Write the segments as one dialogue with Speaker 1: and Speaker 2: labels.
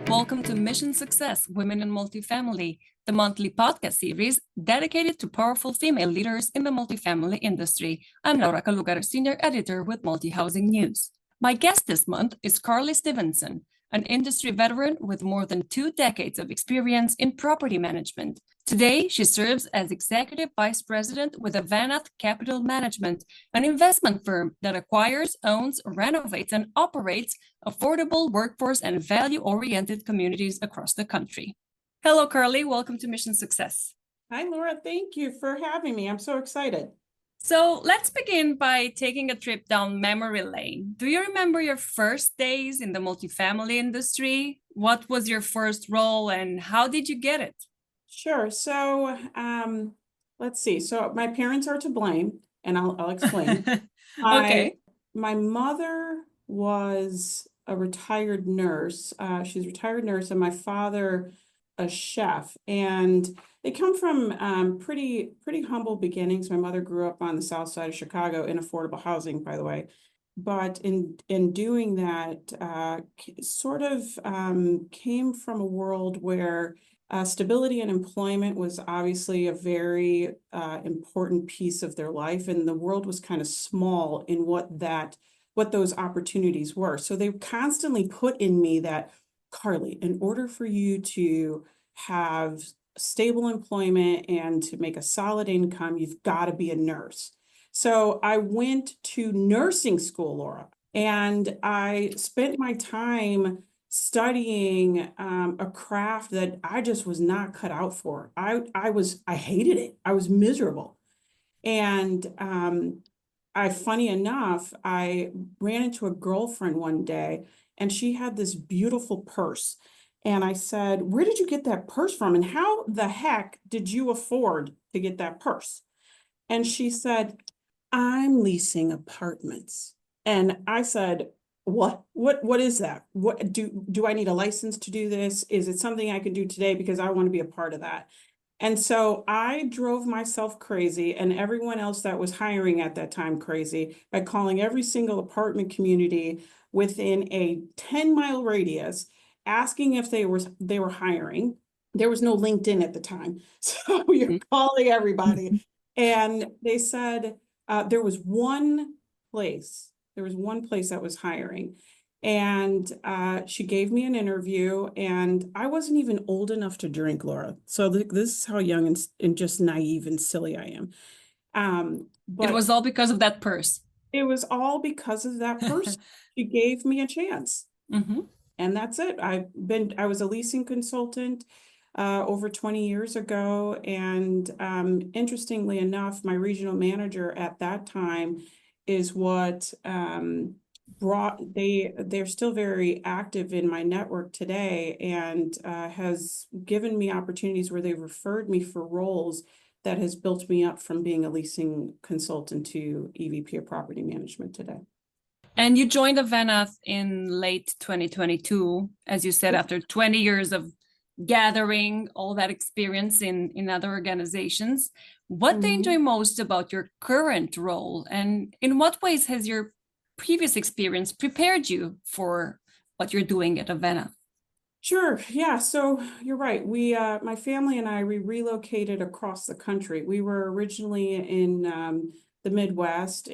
Speaker 1: Welcome to Mission Success Women in Multifamily, the monthly podcast series dedicated to powerful female leaders in the multifamily industry. I'm Laura Calugar, Senior Editor with Multi-Housing News. My guest this month is Carly Stevenson, an industry veteran with more than 2 decades of experience in property management. Today, she serves as Executive Vice President with Avanath Capital Management, an investment firm that acquires, owns, renovates, and operates affordable workforce and value-oriented communities across the country. Hello, Carly. Welcome to Mission Success.
Speaker 2: Hi, Laura. Thank you for having me. I'm so excited.
Speaker 1: So let's begin by taking a trip down memory lane. Do you remember your first days in the multifamily industry? What was your first role and how did you get it?
Speaker 2: Sure. So let's see. So my parents are to blame, and I'll explain.
Speaker 1: Okay.
Speaker 2: My mother was a retired nurse. She's a retired nurse, and my father a chef. And they come from pretty humble beginnings. My mother grew up on the south side of Chicago in affordable housing, by the way. But in doing that, sort of came from a world where stability and employment was obviously a very important piece of their life, and the world was kind of small in what those opportunities were. So they constantly put in me that, Carly, in order for you to have stable employment and to make a solid income, you've got to be a nurse. So I went to nursing school, Laura, and I spent my time studying a craft that I just was not cut out for. I hated it. I was miserable. And funny enough, I ran into a girlfriend one day and she had this beautiful purse. And I said, "Where did you get that purse from? And how the heck did you afford to get that purse?" And she said, "I'm leasing apartments." And I said, What is that? What do I need a license to do this? Is it something I can do today? Because I want to be a part of that." And so I drove myself crazy and everyone else that was hiring at that time crazy by calling every single apartment community within a 10-mile radius, asking if they were hiring. There was no LinkedIn at the time. So you're calling everybody. And they said there was one place that was hiring. And she gave me an interview, and I wasn't even old enough to drink, Laura. So this is how young and just naive and silly I am.
Speaker 1: But it was all because of that purse.
Speaker 2: It was all because of that purse. She gave me a chance.
Speaker 1: Mm-hmm.
Speaker 2: And that's it. I was a leasing consultant over 20 years ago. And interestingly enough, my regional manager at that time is what they're still very active in my network today, and has given me opportunities where they've referred me for roles that has built me up from being a leasing consultant to EVP of property management today.
Speaker 1: And you joined Avanath in late 2022, as you said, after 20 years of gathering all that experience in other organizations. What do you enjoy most about your current role? And in what ways has your previous experience prepared you for what you're doing at Avanath?
Speaker 2: Sure. Yeah. So you're right. My family and I, we relocated across the country. We were originally in the Midwest,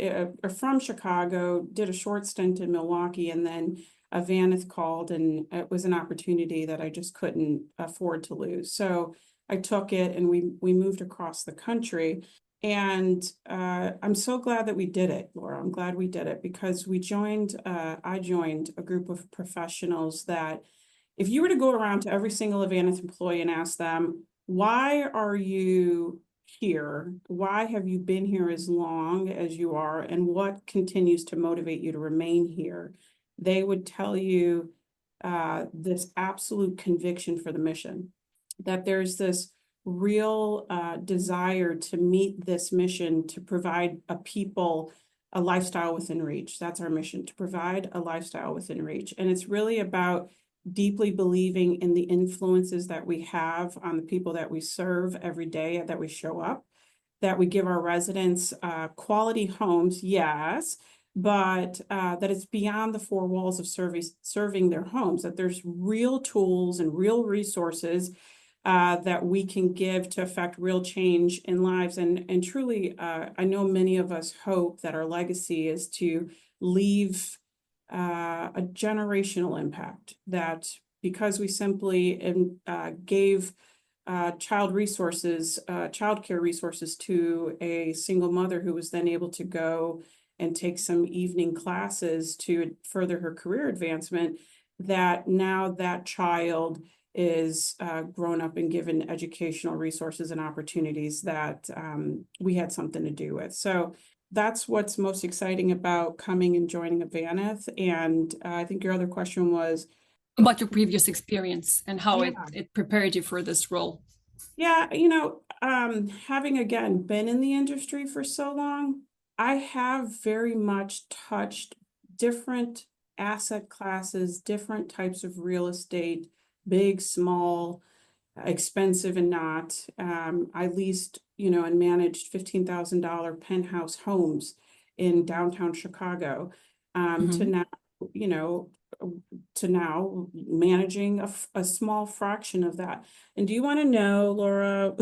Speaker 2: from Chicago, did a short stint in Milwaukee, and then Avanath called, and it was an opportunity that I just couldn't afford to lose. So I took it, and we moved across the country. And I'm so glad that we did it, Laura. I'm glad we did it because I joined a group of professionals that, if you were to go around to every single Avanath employee and ask them, "Why are you here? Why have you been here as long as you are? And what continues to motivate you to remain here?" They would tell you this absolute conviction for the mission, that there's this real desire to meet this mission, to provide a people a lifestyle within reach. That's our mission, to provide a lifestyle within reach. And it's really about deeply believing in the influences that we have on the people that we serve every day, that we show up, that we give our residents quality homes, yes, but that it's beyond the four walls of serving their homes, that there's real tools and real resources that we can give to affect real change in lives. And truly, I know many of us hope that our legacy is to leave a generational impact, that because we simply gave childcare resources to a single mother who was then able to go and take some evening classes to further her career advancement, that now that child is grown up and given educational resources and opportunities that we had something to do with. So that's what's most exciting about coming and joining Avanath. And I think your other question was
Speaker 1: about your previous experience and how
Speaker 2: Yeah.
Speaker 1: it prepared you for this role.
Speaker 2: Yeah, having again been in the industry for so long, I have very much touched different asset classes, different types of real estate, big, small, expensive and not. I leased, and managed $15,000 penthouse homes in downtown Chicago, to now, managing a small fraction of that. And do you want to know, Laura,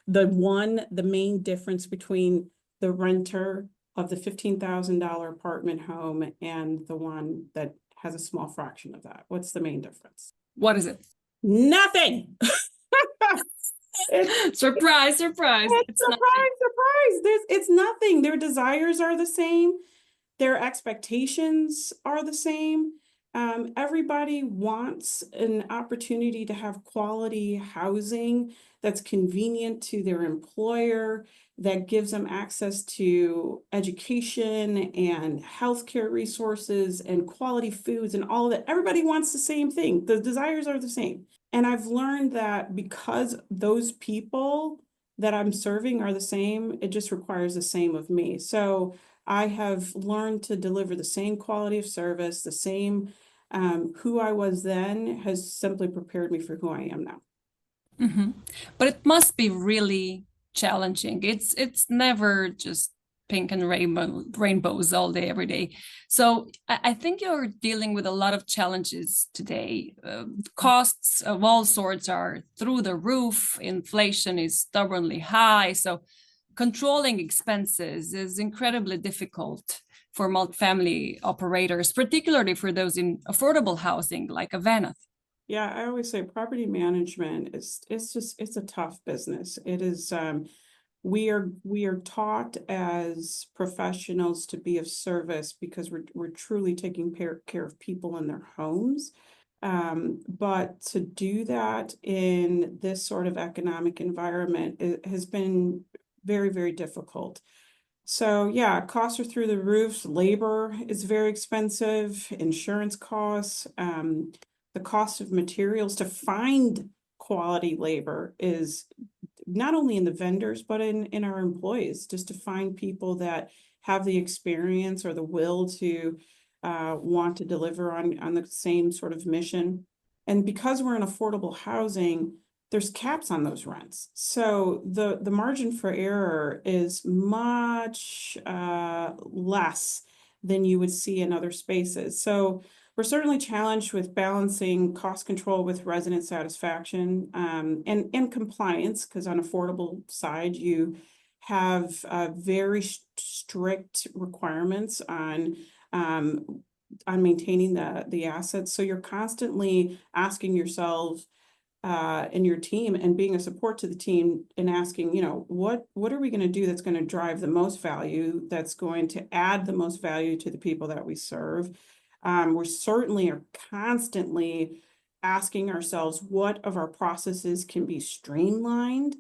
Speaker 2: the main difference between the renter of the $15,000 apartment home and the one that has a small fraction of that? What's the main difference?
Speaker 1: What is it?
Speaker 2: Nothing.
Speaker 1: Surprise, surprise.
Speaker 2: It's surprise. It's nothing. Their desires are the same. Their expectations are the same. Everybody wants an opportunity to have quality housing that's convenient to their employer, that gives them access to education and healthcare resources and quality foods and all of that. Everybody wants the same thing. The desires are the same. And I've learned that because those people that I'm serving are the same, it just requires the same of me. So I have learned to deliver the same quality of service, the same who I was then has simply prepared me for who I am now.
Speaker 1: Mm-hmm. But it must be really challenging. It's never just pink and rainbows all day, every day. So I think you're dealing with a lot of challenges today. Costs of all sorts are through the roof. Inflation is stubbornly high. So controlling expenses is incredibly difficult for multifamily operators, particularly for those in affordable housing like Avanath.
Speaker 2: Yeah, I always say property management it's a tough business. It is we are taught as professionals to be of service because we're truly taking care of people in their homes. But to do that in this sort of economic environment, it has been very, very difficult. So yeah, costs are through the roof. Labor is very expensive, insurance costs, the cost of materials to find quality labor is not only in the vendors, but in our employees, just to find people that have the experience or the will to want to deliver on the same sort of mission. And because we're in affordable housing, there's caps on those rents. So the margin for error is much less than you would see in other spaces. So we're certainly challenged with balancing cost control with resident satisfaction and compliance, because on affordable side, you have very strict requirements on maintaining the assets. So you're constantly asking yourself and your team and being a support to the team and asking, what are we going to do that's going to drive the most value, that's going to add the most value to the people that we serve. We certainly are constantly asking ourselves what of our processes can be streamlined,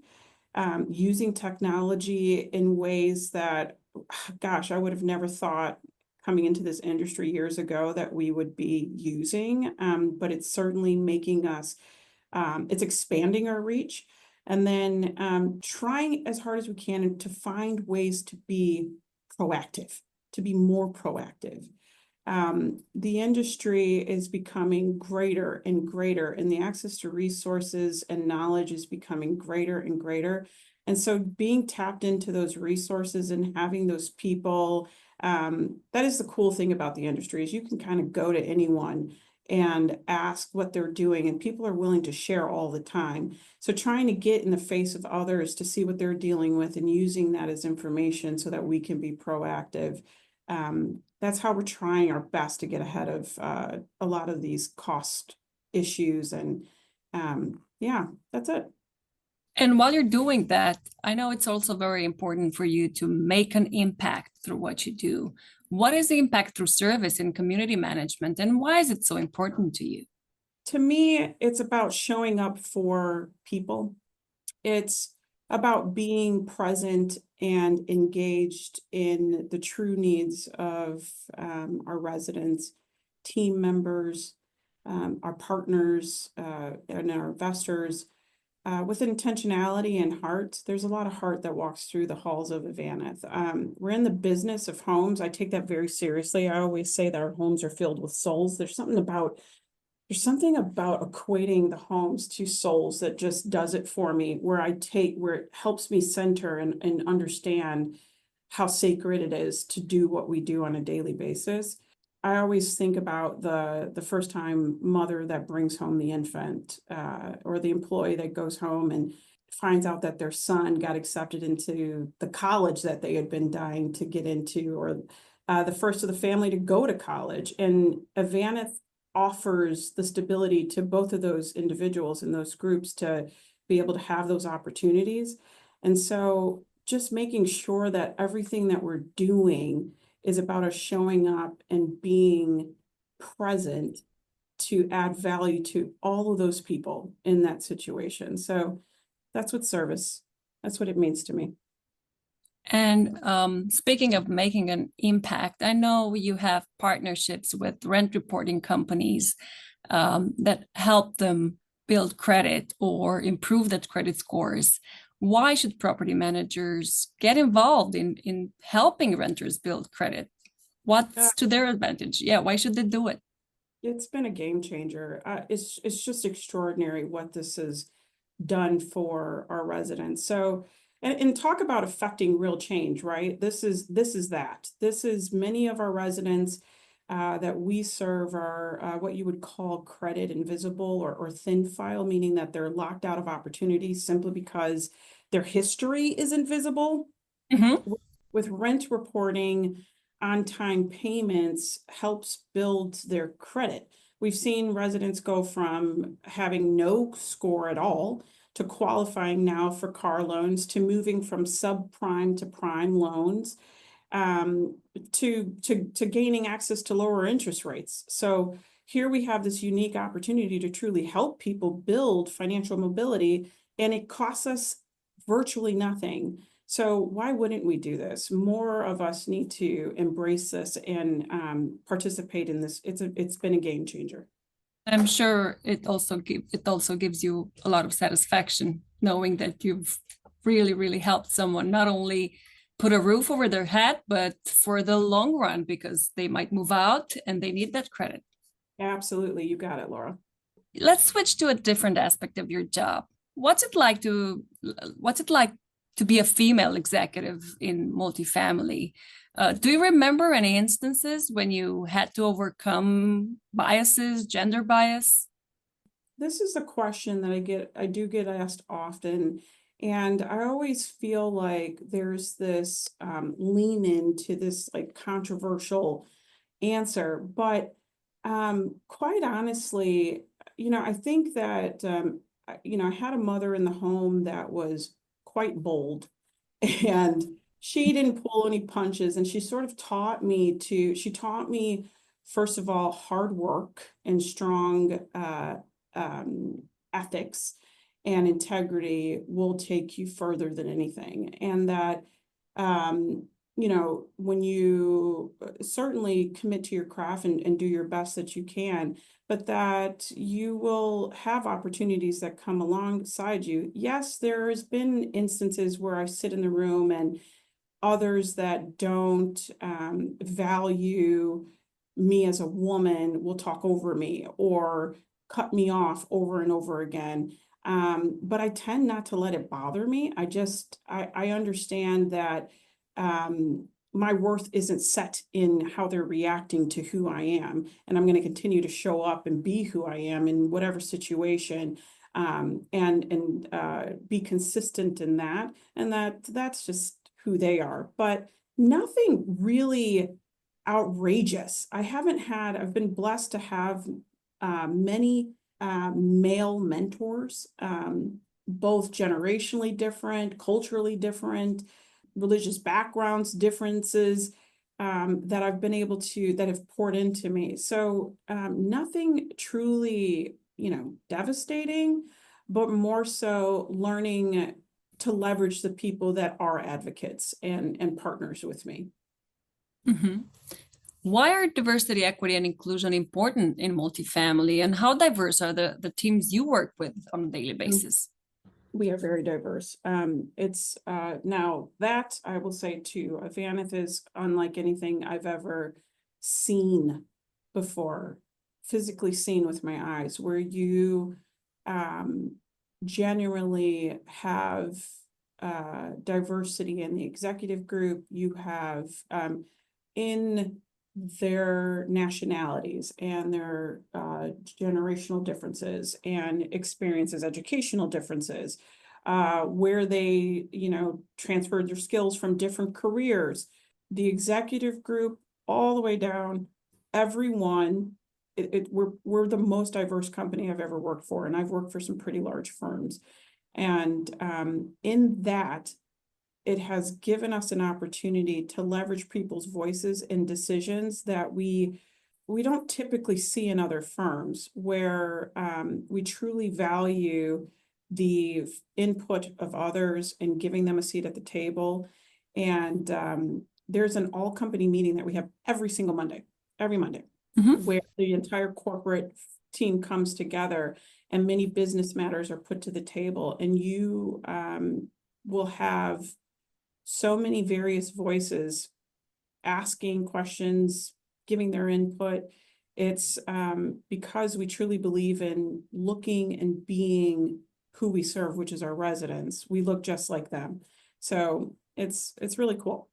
Speaker 2: using technology in ways that, gosh, I would have never thought coming into this industry years ago that we would be using, but it's certainly making us it's expanding our reach, and then trying as hard as we can to find ways to be proactive, to be more proactive. The industry is becoming greater and greater, and the access to resources and knowledge is becoming greater and greater. And so being tapped into those resources and having those people, that is the cool thing about the industry, is you can kind of go to anyone and ask what they're doing, and people are willing to share all the time. So trying to get in the face of others to see what they're dealing with and using that as information so that we can be proactive. That's how we're trying our best to get ahead of a lot of these cost issues. And yeah, that's it.
Speaker 1: And while you're doing that, I know it's also very important for you to make an impact through what you do. What is the impact through service in community management, and why is it so important to you?
Speaker 2: To me, it's about showing up for people. It's about being present and engaged in the true needs of our residents, team members, our partners, and our investors. With intentionality and heart. There's a lot of heart that walks through the halls of Avanath. We're in the business of homes. I take that very seriously. I always say that our homes are filled with souls. There's something about equating the homes to souls that just does it for me, where it helps me center and understand how sacred it is to do what we do on a daily basis. I always think about the first time mother that brings home the infant, or the employee that goes home and finds out that their son got accepted into the college that they had been dying to get into, or the first of the family to go to college. And Avanath offers the stability to both of those individuals and those groups to be able to have those opportunities. And so just making sure that everything that we're doing is about us showing up and being present to add value to all of those people in that situation. So that's what it means to me.
Speaker 1: And speaking of making an impact, I know you have partnerships with rent reporting companies that help them build credit or improve that credit scores. Why should property managers get involved in helping renters build credit? What's to their advantage? Yeah, why should they do it?
Speaker 2: It's been a game changer. It's just extraordinary what this has done for our residents. So, and talk about affecting real change, right? This is many of our residents that we serve are what you would call credit invisible or thin file, meaning that they're locked out of opportunities simply because their history is invisible.
Speaker 1: Mm-hmm.
Speaker 2: With rent reporting, on-time payments helps build their credit. We've seen residents go from having no score at all to qualifying now for car loans, to moving from subprime to prime loans, to gaining access to lower interest rates. So here we have this unique opportunity to truly help people build financial mobility, and it costs us virtually nothing. So why wouldn't we do this? More of us need to embrace this and participate in this. It's been a game changer.
Speaker 1: I'm sure it also gives you a lot of satisfaction knowing that you've really helped someone not only put a roof over their head, but for the long run, because they might move out and they need that credit.
Speaker 2: Absolutely, you got it, Laura.
Speaker 1: Let's switch to a different aspect of your job. What's it like to be a female executive in multifamily? Do you remember any instances when you had to overcome biases, gender bias?
Speaker 2: This is a question that I do get asked often. And I always feel like there's this lean into this like controversial answer. But quite honestly, I think that, I had a mother in the home that was quite bold, and she didn't pull any punches. And she sort of she taught me, first of all, hard work and strong ethics and integrity will take you further than anything. And that, when you certainly commit to your craft and do your best that you can, but that you will have opportunities that come alongside you. Yes, there's been instances where I sit in the room and others that don't value me as a woman will talk over me or cut me off over and over again. But I tend not to let it bother me. I understand that my worth isn't set in how they're reacting to who I am. And I'm going to continue to show up and be who I am in whatever situation, and be consistent in that. And that's just who they are. But nothing really outrageous. I've been blessed to have many male mentors, both generationally different, culturally different, religious backgrounds differences, that I've been able to, that have poured into me. So nothing truly, devastating, but more so learning to leverage the people that are advocates and partners with me.
Speaker 1: Mhm. Why are diversity, equity, and inclusion important in multifamily, and how diverse are the teams you work with on a daily basis?
Speaker 2: We are very diverse. It's now that I will say too, Avanath is unlike anything I've ever seen before, physically seen with my eyes, where you genuinely have diversity in the executive group. You have in their nationalities and their generational differences and experiences, educational differences, where they, transferred their skills from different careers. The executive group, all the way down, everyone. We're the most diverse company I've ever worked for, and I've worked for some pretty large firms. And in that, it has given us an opportunity to leverage people's voices in decisions that we don't typically see in other firms, where we truly value the input of others and giving them a seat at the table. And there's an all company meeting that we have every Monday, where the entire corporate team comes together and many business matters are put to the table, and you will have so many various voices asking questions, giving their input. It's because we truly believe in looking and being who we serve, which is our residents. We look just like them. So it's really cool.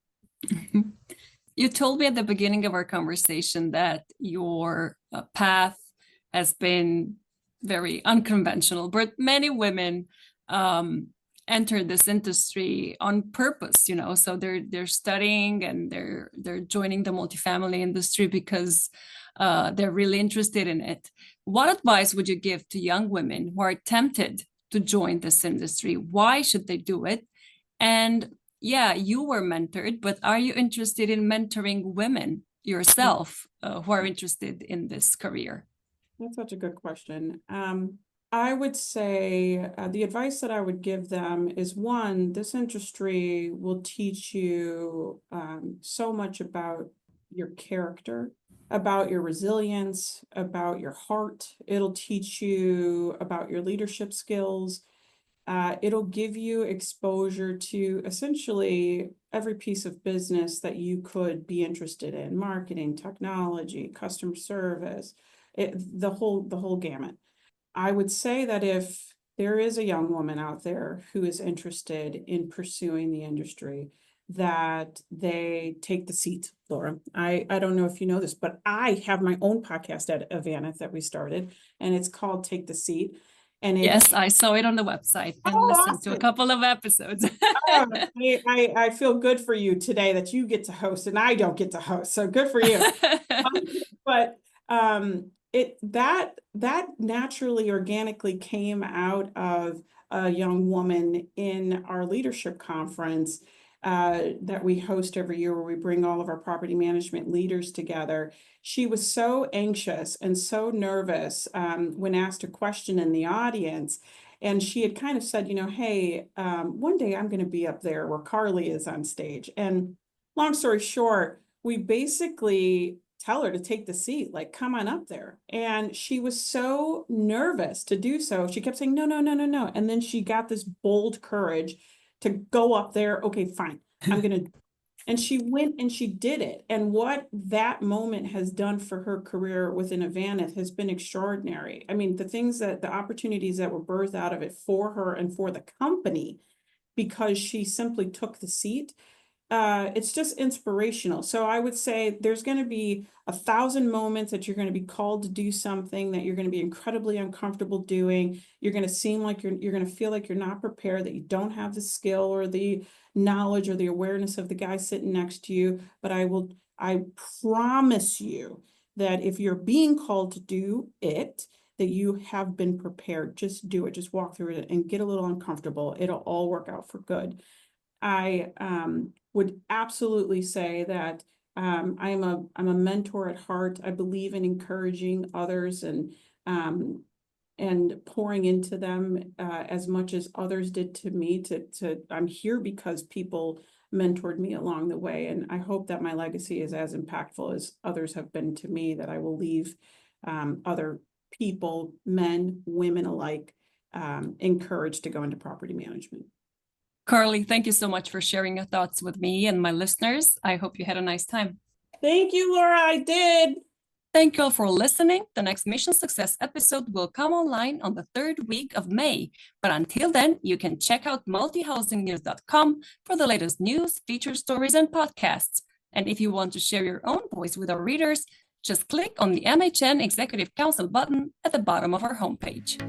Speaker 1: You told me at the beginning of our conversation that your path has been very unconventional, but many women enter this industry on purpose, so they're studying and they're joining the multifamily industry because they're really interested in it. What advice would you give to young women who are tempted to join this industry? Why should they do it? And yeah, you were mentored, but are you interested in mentoring women yourself who are interested in this career?
Speaker 2: That's such a good question. I would say the advice that I would give them is, one, this industry will teach you so much about your character, about your resilience, about your heart. It'll teach you about your leadership skills. It'll give you exposure to essentially every piece of business that you could be interested in: marketing, technology, customer service, the whole gamut. I would say that if there is a young woman out there who is interested in pursuing the industry, that they take the seat, Laura. I don't know if you know this, but I have my own podcast at Avanath that we started, and it's called Take the Seat. And
Speaker 1: yes, I saw it on the website and listened to a couple of episodes.
Speaker 2: I feel good for you today that you get to host and I don't get to host. So good for you. But that naturally, organically came out of a young woman in our leadership conference that we host every year, where we bring all of our property management leaders together. She was so anxious and so nervous when asked a question in the audience. And she had kind of said, hey, one day I'm going to be up there where Carly is on stage. And long story short, we basically tell her to take the seat, like, come on up there. And she was so nervous to do so. She kept saying, no, no, no, no, no. And then she got this bold courage to go up there. Okay, fine. I'm going to. And she went and she did it. And what that moment has done for her career within Avanath has been extraordinary. I mean, the opportunities that were birthed out of it for her and for the company, because she simply took the seat, it's just inspirational. So I would say there's going to be 1,000 moments that you're going to be called to do something that you're going to be incredibly uncomfortable doing. You're going to seem like you're going to feel like you're not prepared, that you don't have the skill or the knowledge or the awareness of the guy sitting next to you. But I promise you that if you're being called to do it, that you have been prepared. Just do it. Just walk through it and get a little uncomfortable. It'll all work out for good. I would absolutely say that I'm a mentor at heart. I believe in encouraging others and pouring into them as much as others did to me. I'm here because people mentored me along the way, and I hope that my legacy is as impactful as others have been to me, that I will leave other people, men, women alike, encouraged to go into property management.
Speaker 1: Carly, thank you so much for sharing your thoughts with me and my listeners. I hope you had a nice time.
Speaker 2: Thank you, Laura. I did.
Speaker 1: Thank you all for listening. The next Mission Success episode will come online on the 3rd week of May. But until then, you can check out multihousingnews.com for the latest news, feature stories, and podcasts. And if you want to share your own voice with our readers, just click on the MHN Executive Council button at the bottom of our homepage.